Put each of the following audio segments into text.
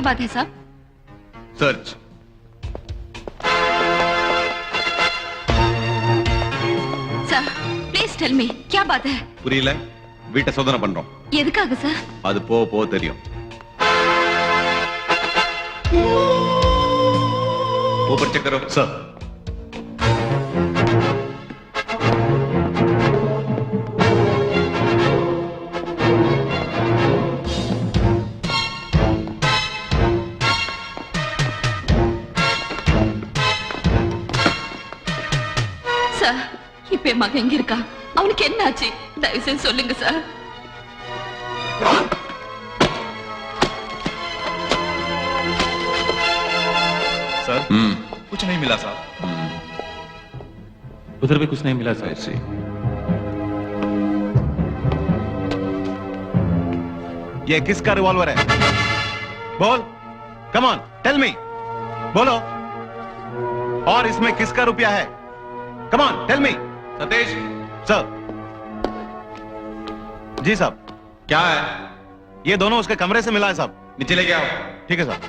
बात है साहब? Search. Sir please tell me क्या बात है? புரியல? வீட்டை சோதனை பண்றோம். எதுக்காக சார்? அது போக தெரியும். ऊपर चेक करो सर. சார் இப்ப என் மகன் எங்க இருக்கா? அவனுக்கு என்ன ஆச்சு? தயவு செஞ்சு சொல்லுங்க சார். सर कुछ नहीं मिला साहब. उधर भी कुछ नहीं मिला सर. ऐसे ये किसका रिवॉल्वर है? बोल. Come on tell me. बोलो. और इसमें किसका रुपया है? Come on tell me. Satish sir. जी साहब. क्या है? ये दोनों उसके कमरे से मिला है साहब. नीचे लेके आओ. ठीक है साहब.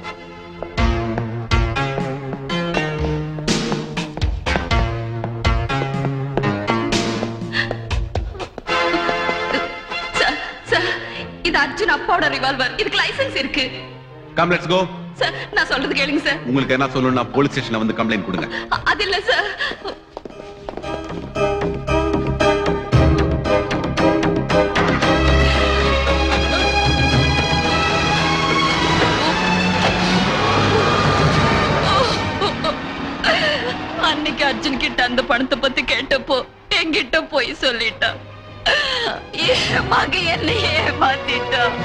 சார் சார் இது அர்ஜுன் அப்பாவோட ரிவால்வர். இதுக்கு லைசென்ஸ் இருக்கு. Come let's go. சார் நான் சொல்றது கேளுங்க சார். உங்களுக்கு என்ன சொல்லணும்னா போலீஸ் ஸ்டேஷன்ல வந்து கம்ப்ளைண்ட் கொடுங்க. அது இல்ல சார். அன்னைக்கு அர்ஜுன் கிட்ட அந்த பணத்தை பத்தி கேட்டப்போ என்கிட்ட போய் சொல்லிட்டான். என் மகன் என்னை ஏமாத்திட்டான்.